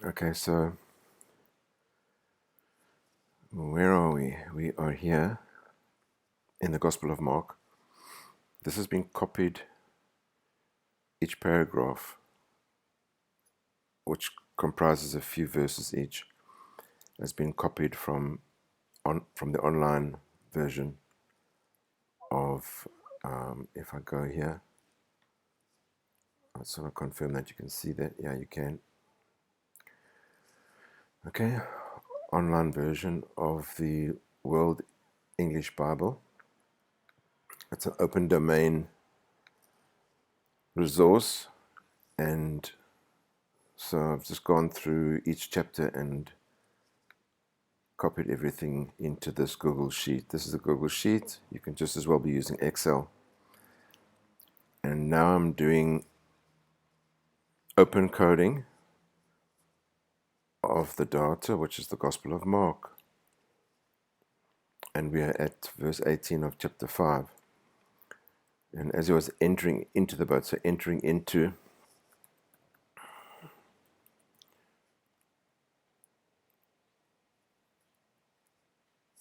Okay, so where are we? We are here in the Gospel of Mark. This has been copied, each paragraph, which comprises a few verses each, has been copied from the online version of, if I go here, I just want to confirm that you can see that. Yeah, you can. Okay, online version of the World English Bible. It's an open domain resource, and so I've just gone through each chapter and copied everything into this Google Sheet. This is a Google Sheet. You can just as well be using Excel. And now I'm doing open coding of the data, which is the Gospel of Mark. And we are at verse 18 of chapter 5. And as he was entering into the boat, so entering into,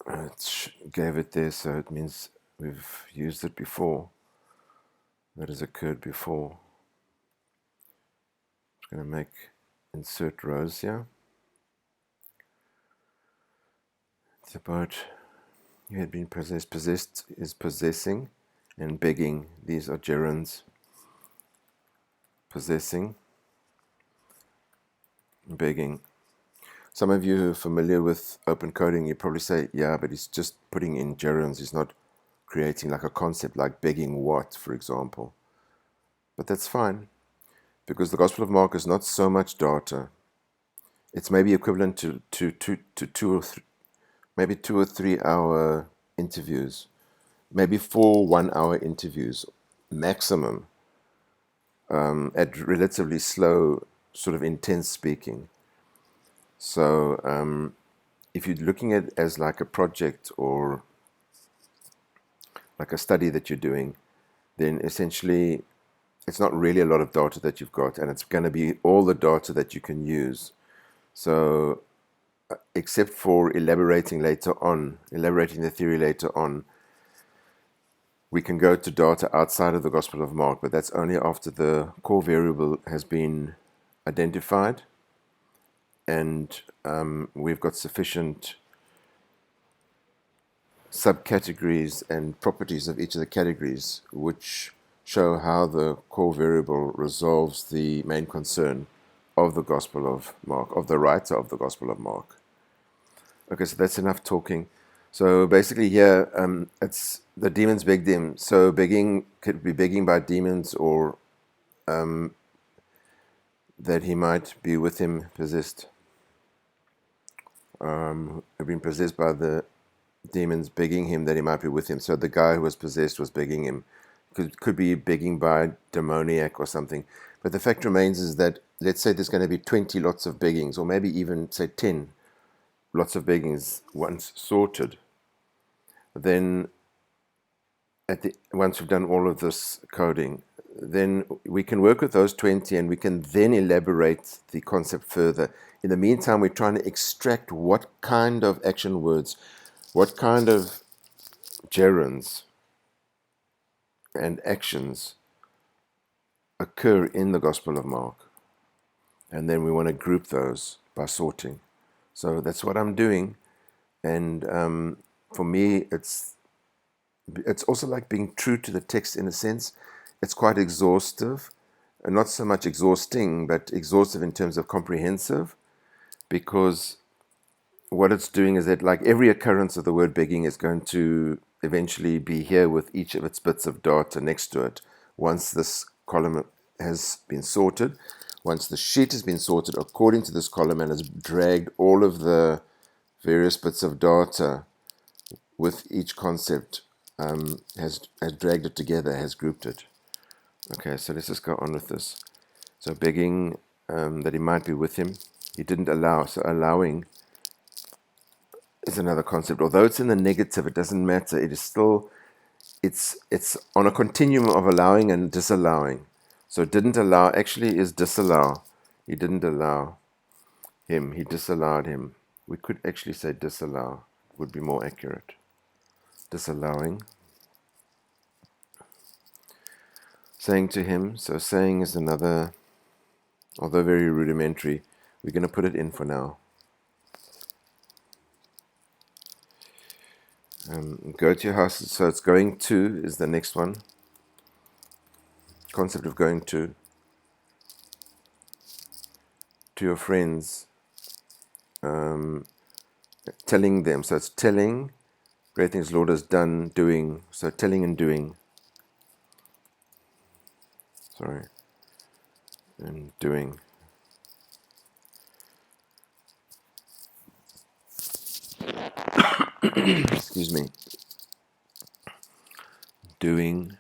it gave it there, so it means we've used it before. That has occurred before. I'm going to make insert rows here. It's about you had been possessed is possessing, and begging. These are gerunds. Possessing, begging. Some of you who are familiar with open coding, you probably say, yeah, but he's just putting in gerunds. He's not creating like a concept like begging what, for example. But that's fine, because the Gospel of Mark is not so much data. It's maybe equivalent to maybe 2 or 3 hour interviews, maybe 4 1 hour interviews maximum, at relatively slow, sort of intense speaking. So if you're looking at it as like a project or like a study that you're doing, then essentially it's not really a lot of data that you've got, and it's going to be all the data that you can use. So except for elaborating the theory later on, we can go to data outside of the Gospel of Mark, but that's only after the core variable has been identified and we've got sufficient subcategories and properties of each of the categories which show how the core variable resolves the main concern of the Gospel of Mark, of the writer of the Gospel of Mark. Okay, so that's enough talking. So basically here, it's the demons beg them. So begging could be begging by demons, or that he might be with him possessed. Have been possessed by the demons, begging him that he might be with him. So the guy who was possessed was begging him. Could be begging by demoniac or something. But the fact remains is that, let's say there's going to be 20 lots of beggings, or maybe even, say, 10 lots of beggings once sorted. Then, once we've done all of this coding, then we can work with those 20 and we can then elaborate the concept further. In the meantime, we're trying to extract what kind of action words, what kind of gerunds and actions occur in the Gospel of Mark. And then we want to group those by sorting. So that's what I'm doing. And for me, it's also like being true to the text in a sense. It's quite exhaustive, and not so much exhausting, but exhaustive in terms of comprehensive, because what it's doing is that, like, every occurrence of the word begging is going to eventually be here with each of its bits of data next to it. Once this column has been sorted, once the sheet has been sorted according to this column and has dragged all of the various bits of data with each concept, has dragged it together, has grouped it. Okay, so let's just go on with this. So begging that he might be with him. He didn't allow. So allowing is another concept. Although it's in the negative, it doesn't matter. It is still, it's on a continuum of allowing and disallowing. So didn't allow actually is disallow. He didn't allow. him. He disallowed him. We could actually say disallow, would be more accurate. Disallowing. Saying to him. So saying is another, although very rudimentary. We're going to put it in for now. Go to your house. So it's going to is the next one. Concept of going to your friends. Telling them. So it's telling. Great things Lord has done, doing. So telling and doing. Sorry. And doing. Excuse me. Doing.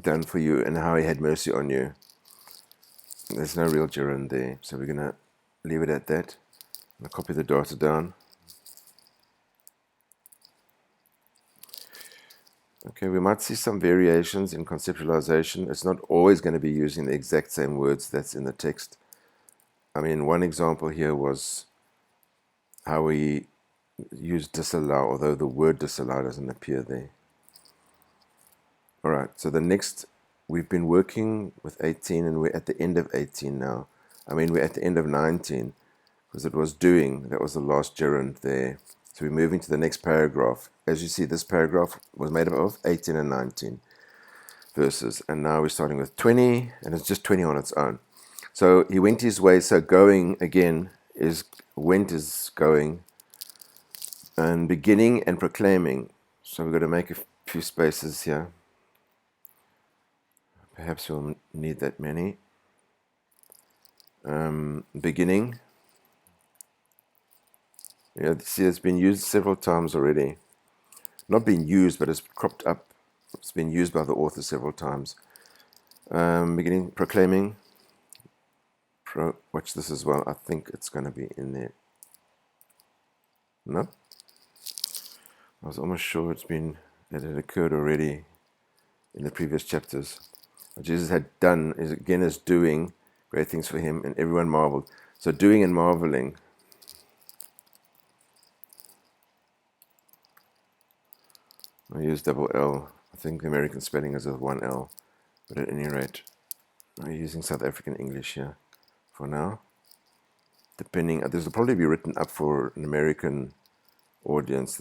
Done for you, and how he had mercy on you. There's no real gerund there, so we're going to leave it at that. I'm going to copy the data down. Okay, we might see some variations in conceptualization. It's not always going to be using the exact same words that's in the text. I mean, one example here was how we use disallow, although the word disallow doesn't appear there. All right, so the next, we've been working with 18 and we're at the end of 18 now. I mean, we're at the end of 19 because it was doing, that was the last gerund there. So we're moving to the next paragraph. As you see, this paragraph was made up of 18 and 19 verses. And now we're starting with 20, and it's just 20 on its own. So he went his way. So going again is went is going, and beginning and proclaiming. So we've got to make a few spaces here. Perhaps we'll need that many. Beginning. Yeah, see, it's been used several times already. Not been used, but it's cropped up. It's been used by the author several times. Beginning, proclaiming. Watch this as well. I think it's going to be in there. No? I was almost sure that it had occurred already in the previous chapters. What Jesus had done is again as doing great things for him, and everyone marveled. So doing and marveling. I use double L. I think the American spelling is with one L. But at any rate, I'm using South African English here for now. Depending, this will probably be written up for an American audience.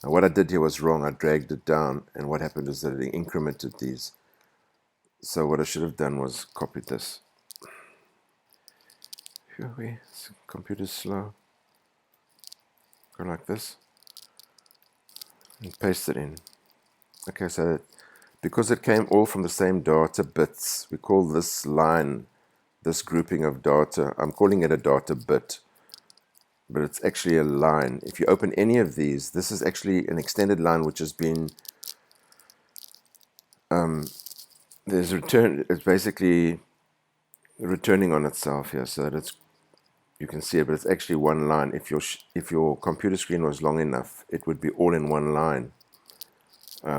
Now what I did here was wrong. I dragged it down, and what happened is that it incremented these. So what I should have done was copied this. Computer's slow. Go like this. And paste it in. Okay, so because it came all from the same data bits, we call this line, this grouping of data, I'm calling it a data bit, but it's actually a line. If you open any of these, this is actually an extended line which has been, it's basically returning on itself here, so that you can see it, but it's actually one line. If your computer screen was long enough, it would be all in one line.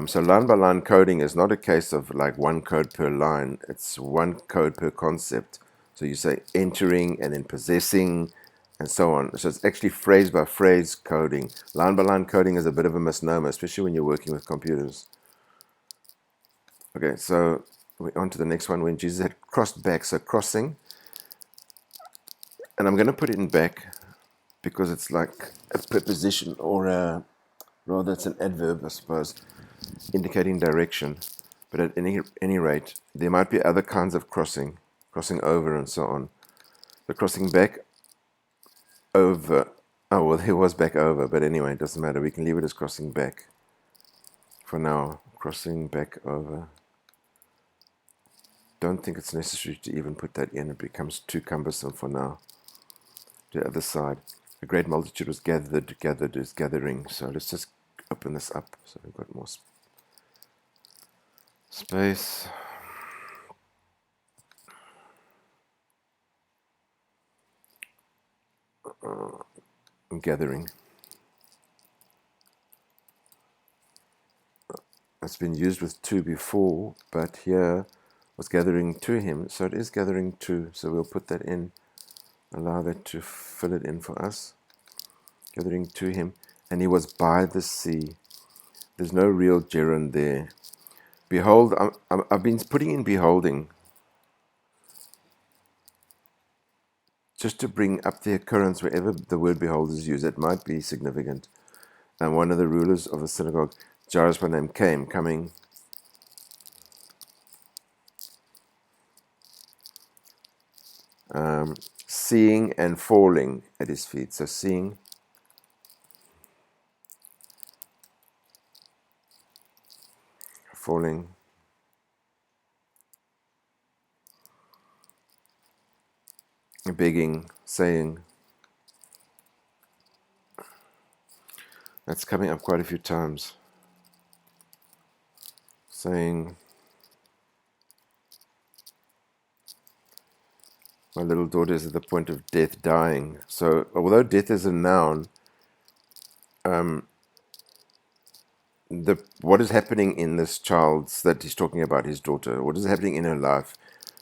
So line by line coding is not a case of like one code per line. It's one code per concept. So you say entering and then possessing and so on. So it's actually phrase by phrase coding. Line by line coding is a bit of a misnomer, especially when you're working with computers. Okay, so we're on to the next one. When Jesus had crossed back, so crossing. And I'm going to put it in back because it's like a preposition, or rather it's an adverb, I suppose, indicating direction. But at any rate, there might be other kinds of crossing over and so on. The crossing back over, oh well, there was back over, but anyway, it doesn't matter. We can leave it as crossing back for now. Crossing back over. Don't think it's necessary to even put that in. It becomes too cumbersome for now. The other side. A great multitude was gathered is gathering. So let's just open this up so we've got more space. Gathering. It's been used with two before, but here was gathering to him. So it is gathering to. So we'll put that in. Allow that to fill it in for us. Gathering to him. And he was by the sea. There's no real gerund there. Behold, I've been putting in beholding just to bring up the occurrence wherever the word behold is used. It might be significant. And one of the rulers of the synagogue, Jairus by name, coming. Seeing and falling at his feet. So seeing, falling, begging, saying. That's coming up quite a few times. Saying, my little daughter is at the point of death, dying. So although death is a noun, what is happening in this child's that he's talking about, his daughter, what is happening in her life?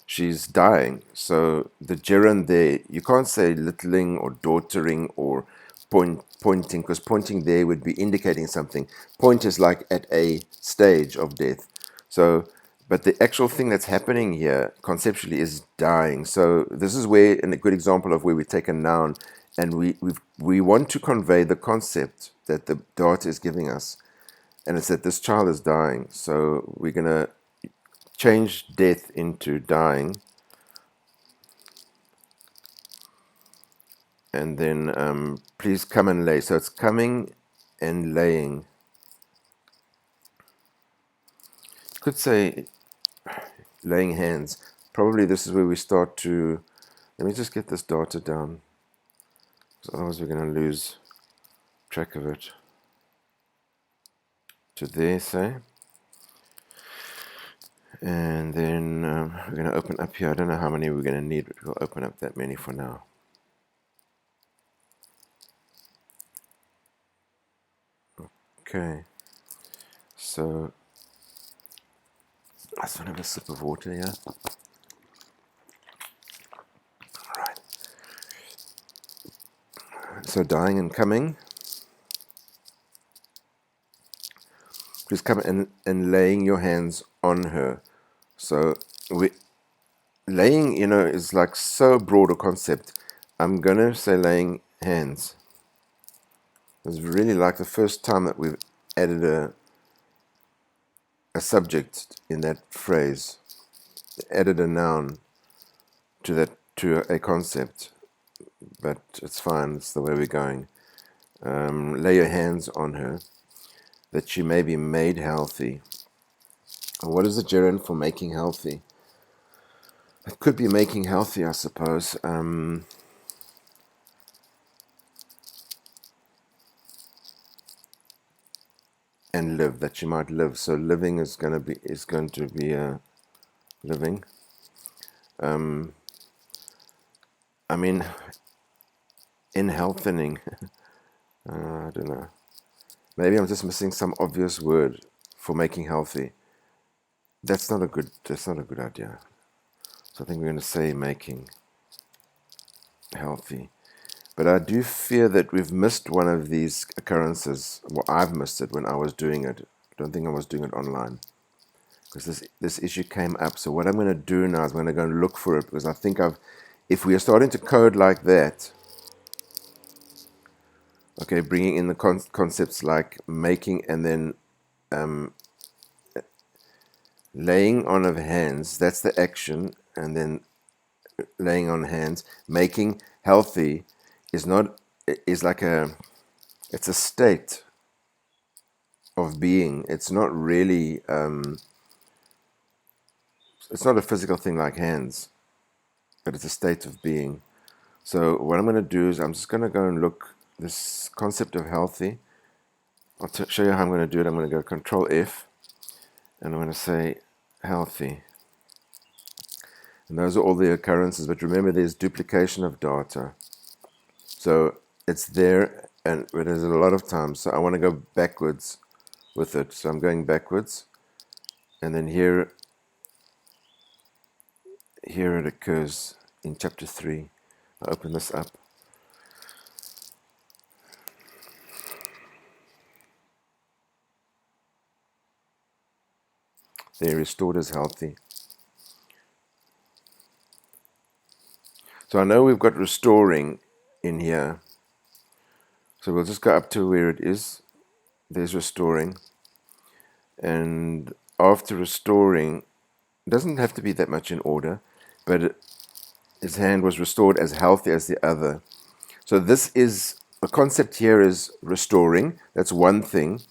She's dying. So the gerund there, you can't say littling or daughtering or pointing, because pointing there would be indicating something. Point is like at a stage of death. So, but the actual thing that's happening here conceptually is dying. So this is where, and a good example of where we take a noun and we want to convey the concept that the data is giving us. And it's that this child is dying. So we're going to change death into dying. And then please come and lay. So it's coming and laying. Could say laying hands. Probably this is where we start to... Let me just get this data down, because otherwise we're going to lose track of it. To there, say. And then we're going to open up here. I don't know how many we're going to need, but we'll open up that many for now. Okay. So, I just want to have a sip of water here. Alright. So, dying and coming. Please come and laying your hands on her. So, laying, is like so broad a concept. I'm going to say laying hands. It's really like the first time that we've added a subject in that phrase, added a noun to a concept. But it's fine, it's the way we're going. Lay your hands on her, that she may be made healthy. What is the gerund for making healthy? It could be making healthy, I suppose. And live, that she might live. So living is going to be living. I mean, in healthening. I don't know. Maybe I'm just missing some obvious word for making healthy. That's not a good idea. So I think we're going to say making healthy. But I do fear that we've missed one of these occurrences. Well, I've missed it when I was doing it. I don't think I was doing it online, because this issue came up. So what I'm going to do now is I'm going to go and look for it, because I think if we are starting to code like that, okay, bringing in the concepts like making and then laying on of hands, that's the action, and then laying on hands, making healthy is it's a state of being. It's not really, it's not a physical thing like hands, but it's a state of being. So what I'm going to do is I'm just going to go and look this concept of healthy. I'll show you how I'm going to do it. I'm going to go Control F, and I'm going to say healthy. And those are all the occurrences, but remember there's duplication of data. So it's there, and it is a lot of times. So I want to go backwards with it. So I'm going backwards, and then here here it occurs in chapter 3. I'll open this up. They're restored as healthy. So I know we've got restoring in here. So we'll just go up to where it is. There's restoring. And after restoring, it doesn't have to be that much in order, but his hand was restored as healthy as the other. So this is, the concept here is restoring. That's one thing.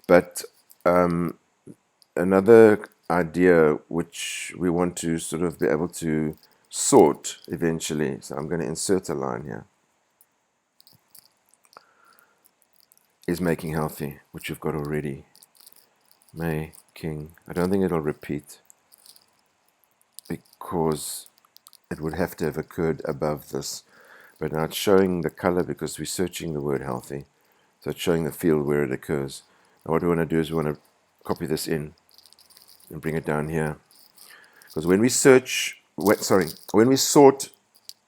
But another idea which we want to sort of be able to sort eventually. So I'm going to insert a line here. Is making healthy, which we've got already. Making. I don't think it'll repeat because it would have to have occurred above this. But now it's showing the color because we're searching the word healthy. So it's showing the field where it occurs. Now what we want to do is we want to copy this in and bring it down here. Because when we when we sort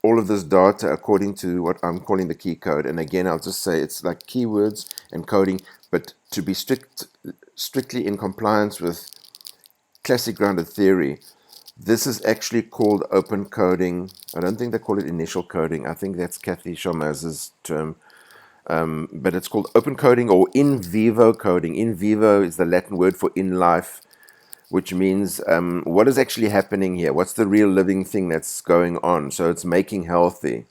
all of this data according to what I'm calling the key code, and again, I'll just say it's like keywords and coding, but to be strictly in compliance with classic grounded theory, this is actually called open coding. I don't think they call it initial coding. I think that's Kathy Shalmaz's term. But it's called open coding or in vivo coding. In vivo is the Latin word for in life, which means what is actually happening here? What's the real living thing that's going on? So it's making healthy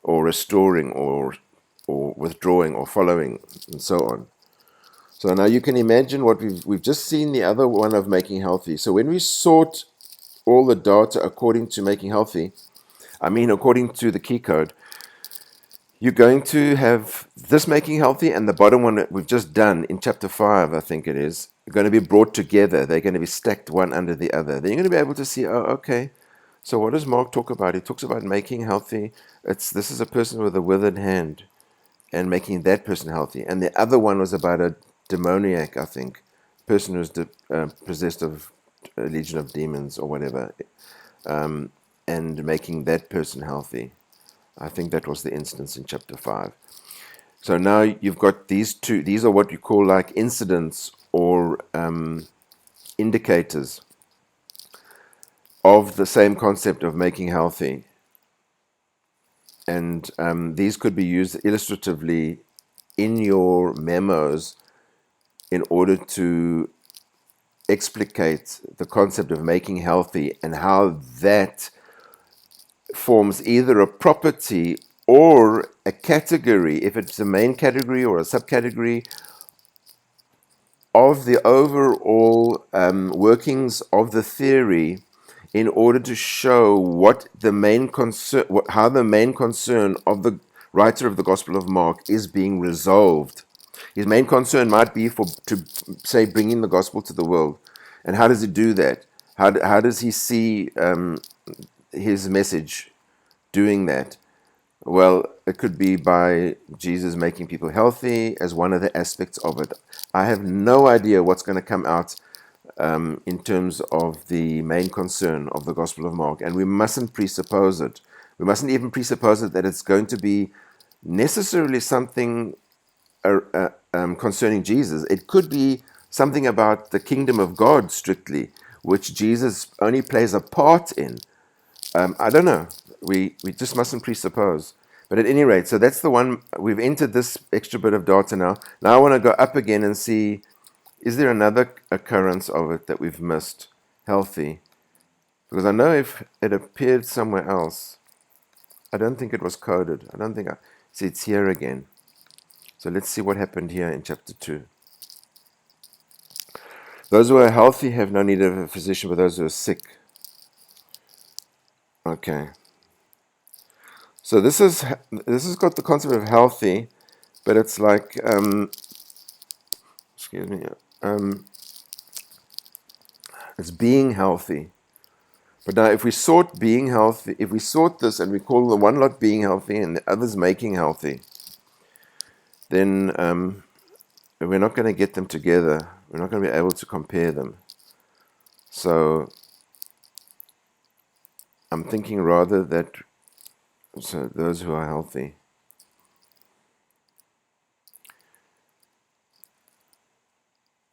or restoring or withdrawing or following and so on. So now you can imagine what we've just seen the other one of making healthy. So when we sort all the data according to making healthy, I mean according to the key code, you're going to have this making healthy and the bottom one that we've just done in chapter 5, I think it is, going to be brought together. They're going to be stacked one under the other. Then you're going to be able to see, oh, okay, so what does Mark talk about? He talks about making healthy. This is a person with a withered hand and making that person healthy. And the other one was about a demoniac, I think, person who's possessed of a legion of demons or whatever, and making that person healthy. I think that was the instance in chapter 5. So now you've got these two. These are what you call like incidents or indicators of the same concept of making healthy. And these could be used illustratively in your memos in order to explicate the concept of making healthy and how that forms either a property or a category, if it's a main category or a subcategory, of the overall workings of the theory in order to show what the main concern, how the main concern of the writer of the Gospel of Mark is being resolved. His main concern might be to say bringing the gospel to the world. And how does he do that? How does he see his message doing that? Well, it could be by Jesus making people healthy as one of the aspects of it. I have no idea what's going to come out in terms of the main concern of the Gospel of Mark, and we mustn't presuppose it. We mustn't even presuppose it that it's going to be necessarily something concerning Jesus. It could be something about the kingdom of God strictly, which Jesus only plays a part in. I don't know. We just mustn't presuppose. But at any rate, so that's the one. We've entered this extra bit of data now. Now I want to go up again and see, is there another occurrence of it that we've missed? Healthy. Because I know if it appeared somewhere else, I don't think it was coded. I don't think see, it's here again. So let's see what happened here in chapter 2. Those who are healthy have no need of a physician, but those who are sick. Okay. So this has got the concept of healthy, but it's like excuse me, it's being healthy. But now, if we sort being healthy, if we sort this and we call the one lot being healthy and the others making healthy, then we're not going to get them together. We're not going to be able to compare them. So I'm thinking rather that, so those who are healthy.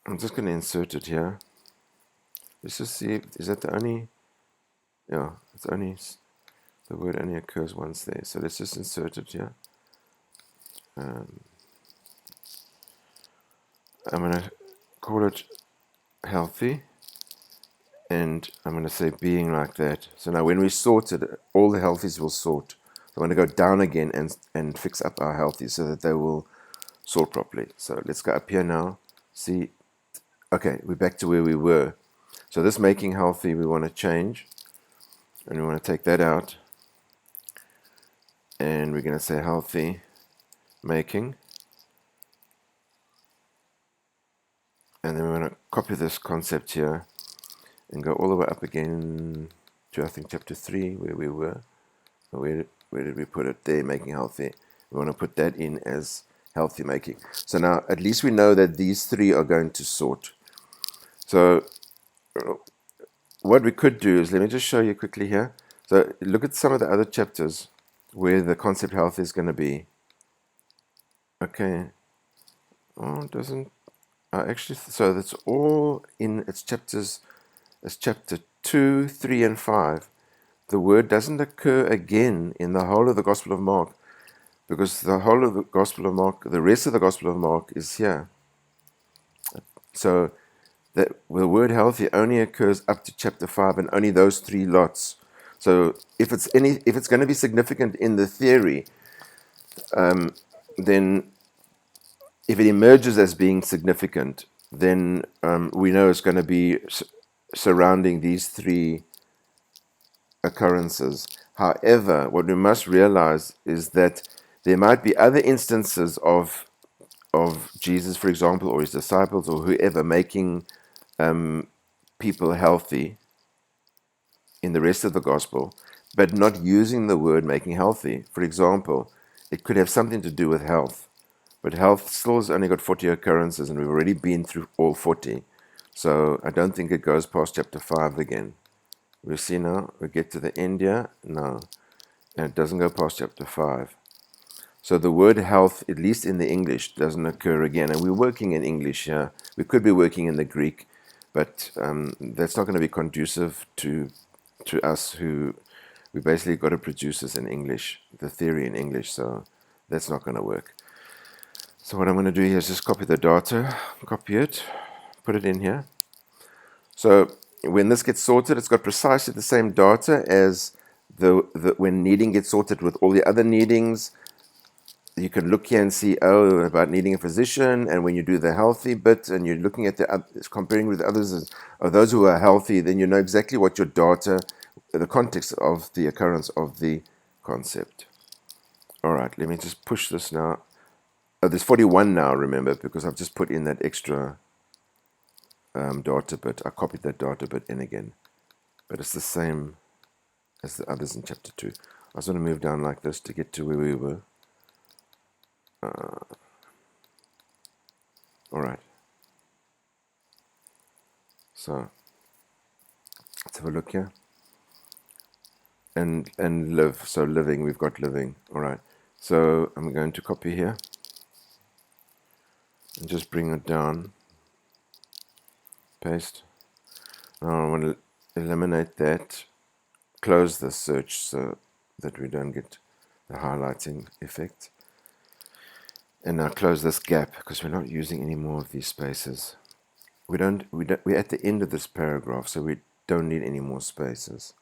I'm just going to insert it here. Let's just see, is that the only, yeah, it's only, the word only occurs once there. So let's just insert it here. I'm going to call it healthy, and I'm going to say being like that. So now when we sort it, all the healthies will sort. So I'm going to go down again and fix up our healthies so that they will sort properly. So let's go up here now. See, okay, we're back to where we were. So this making healthy, we want to change, and we want to take that out, and we're going to say healthy making, and then we're going to copy this concept here and go all the way up again to, I think, chapter 3 where we were. Where did we put it? There, making healthy. We want to put that in as healthy making. So now at least we know that these three are going to sort. So what we could do is, let me just show you quickly here. So look at some of the other chapters where the concept health is going to be. Okay. Oh, it doesn't. Actually, so that's all in its chapters. It's chapter 2, 3, and 5. The word doesn't occur again in the whole of the Gospel of Mark, because the whole of the Gospel of Mark, the rest of the Gospel of Mark is here. So the word healthy only occurs up to chapter 5, and only those three lots. So if it's going to be significant in the theory, then if it emerges as being significant, then we know it's going to be surrounding these three occurrences. However, what we must realize is that there might be other instances of Jesus, for example, or his disciples, or whoever, making people healthy in the rest of the gospel, but not using the word making healthy. For example, it could have something to do with health, but health still has only got 40 occurrences, and we've already been through all 40. So I don't think it goes past chapter 5 again. We see now, we get to the end here, no, and it doesn't go past chapter 5. So the word health, at least in the English, doesn't occur again. And we're working in English here. We could be working in the Greek, but that's not going to be conducive to us who we basically got to produce this in English, the theory in English. So that's not going to work. So what I'm going to do here is just copy the data, copy it, put it in here. So when this gets sorted, it's got precisely the same data as when kneading gets sorted with all the other kneadings. You can look here and see, oh, about needing a physician, and when you do the healthy bit and you're looking at comparing with others, of those who are healthy, then you know exactly what your data, the context of the occurrence of the concept. All right, let me just push this now. Oh, there's 41 now, remember, because I've just put in that extra data bit. I copied that data bit in again, but it's the same as the others in chapter 2. I was going to move down like this to get to where we were. All right. So let's have a look here. And live. So living, we've got living. All right. So I'm going to copy here and just bring it down. Paste. Now I want to eliminate that. Close the search so that we don't get the highlighting effect. And now close this gap because we're not using any more of these spaces. We're at the end of this paragraph, so we don't need any more spaces.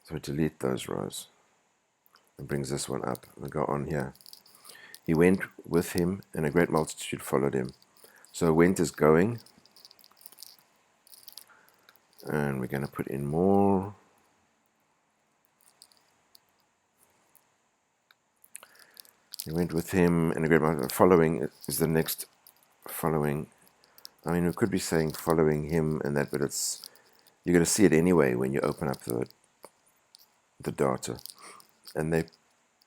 So we delete those rows. It brings this one up. We go on here. He went with him, and a great multitude followed him. So went is going. And we're going to put in more. He went with him, and a great multitude. Following is the next following. I mean, we could be saying following him and that, but you're going to see it anyway when you open up the data. And they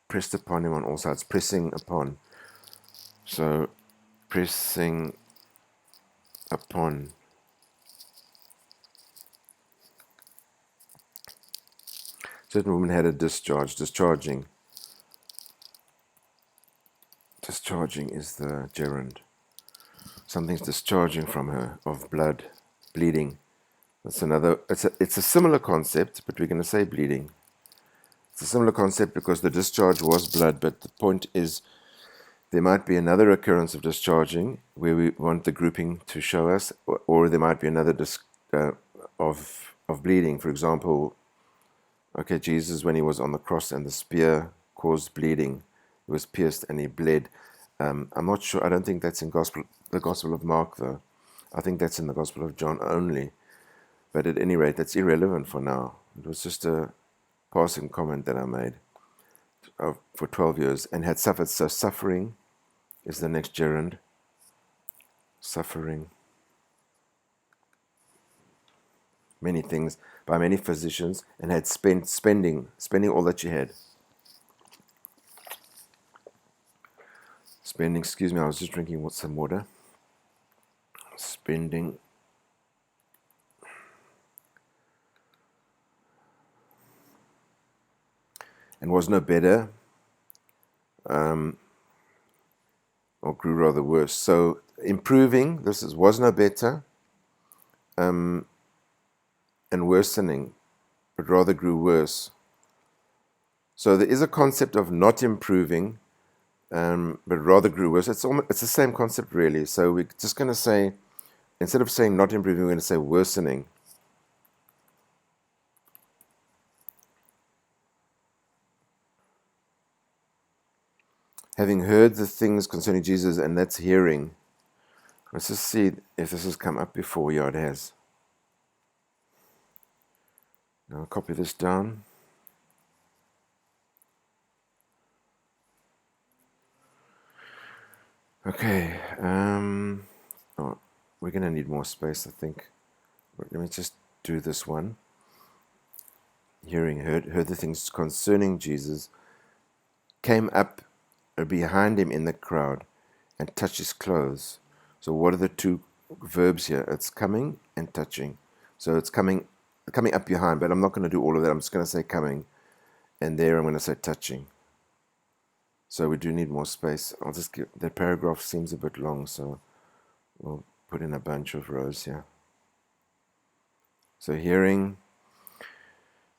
pressed upon him on all sides, pressing upon. So pressing upon. Certain woman had a discharge. Discharging. Discharging is the gerund. Something's discharging from her of blood, bleeding. That's another. It's a similar concept, but we're going to say bleeding. It's a similar concept because the discharge was blood, but the point is there might be another occurrence of discharging where we want the grouping to show us, or there might be another of bleeding. For example, okay, Jesus, when he was on the cross and the spear caused bleeding, he was pierced and he bled. I'm not sure. I don't think that's in the Gospel of Mark, though. I think that's in the Gospel of John only. But at any rate, that's irrelevant for now. It was just a passing comment that I made for 12 years and had suffered. So suffering is the next gerund. Suffering. Many things by many physicians and had spending all that she had. Spending, excuse me, I was just drinking some water. Spending. And was no better, or grew rather worse. So improving, was no better, and worsening, but rather grew worse. So there is a concept of not improving, but rather grew worse. It's the same concept really. So we're just going to say, instead of saying not improving, we're going to say worsening. Having heard the things concerning Jesus, and that's hearing. Let's just see if this has come up before. Yeah, it has. Now I'll copy this down. Okay. Oh, we're going to need more space, I think. Let me just do this one. Hearing, heard the things concerning Jesus, came up behind him in the crowd and touched his clothes. So what are the two verbs here? It's coming and touching. So it's coming up behind, but I'm not going to do all of that. I'm just going to say coming, and there I'm going to say touching. So we do need more space. I'll just give, the paragraph seems a bit long, so we'll put in a bunch of rows here. So hearing,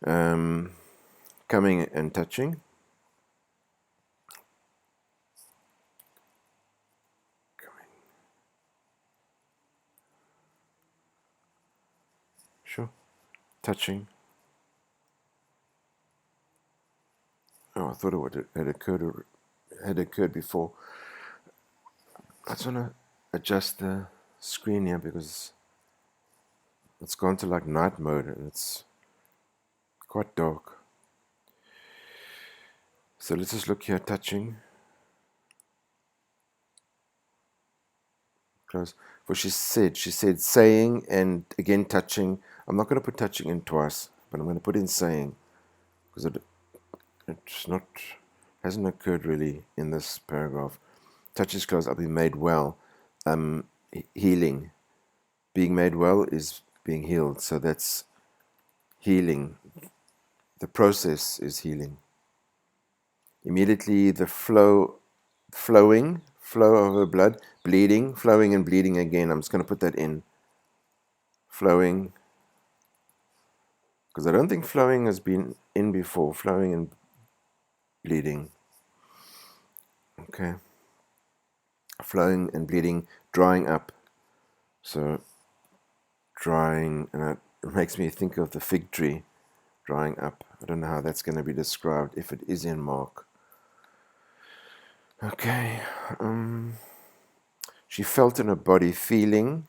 coming and touching. Sure. Touching. Oh, I thought it had occurred before. I just want to adjust the screen here because it's gone to like night mode and it's quite dark. So let's just look here, touching. Close. For she said saying and again touching. I'm not going to put touching in twice, but I'm going to put in saying because hasn't occurred really in this paragraph. Touch is close. I'll be made well. Healing. Being made well is being healed. So that's healing. The process is healing. Immediately the flow of her blood, bleeding, flowing and bleeding again. I'm just going to put that in. Flowing. Because I don't think flowing has been in before. Flowing and bleeding. Okay. Flowing and bleeding, drying up. So drying, and it makes me think of the fig tree drying up. I don't know how that's going to be described if it is in Mark. Okay. She felt in her body, feeling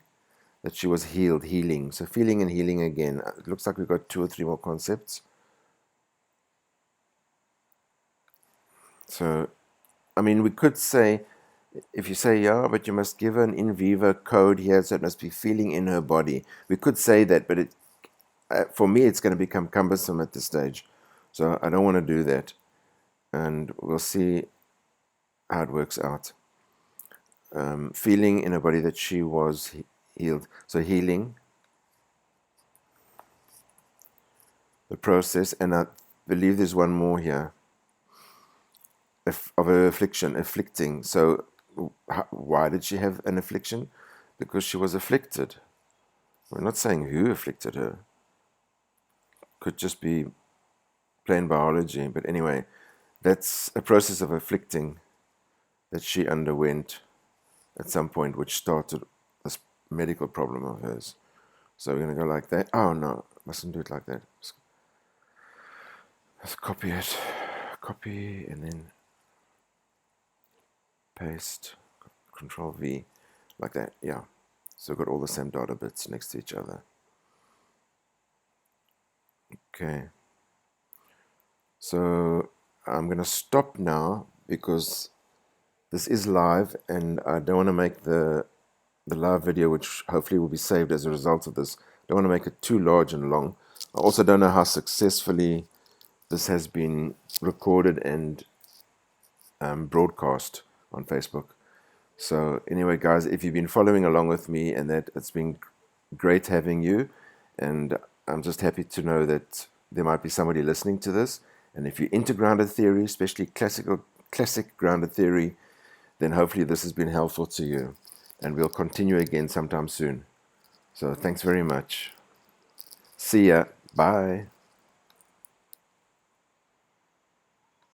that she was healed, healing. So feeling and healing again. It looks like we've got 2 or 3 more concepts. So, I mean, we could say, if you say, yeah, but you must give her an in vivo code here, so it must be feeling in her body. We could say that, but for me, it's going to become cumbersome at this stage. So I don't want to do that. And we'll see how it works out. Feeling in her body that she was healed. So healing, the process, and believe there's one more here. Of her affliction, afflicting. So why did she have an affliction? Because she was afflicted. We're not saying who afflicted her. Could just be plain biology. But anyway, that's a process of afflicting that she underwent at some point, which started this medical problem of hers. So we're going to go like that. Oh no, mustn't do it like that. Let's copy it. Copy and then paste. Control V. Like that, yeah. So we've got all the same data bits next to each other. Okay. So I'm going to stop now because this is live and I don't want to make the live video, which hopefully will be saved as a result of this, don't want to make it too large and long. I also don't know how successfully this has been recorded and broadcast on Facebook. So anyway, guys, if you've been following along with me, and that it's been great having you, and I'm just happy to know that there might be somebody listening to this. And if you're into grounded theory, especially classic grounded theory, then hopefully this has been helpful to you. And we'll continue again sometime soon. So thanks very much. See ya. Bye.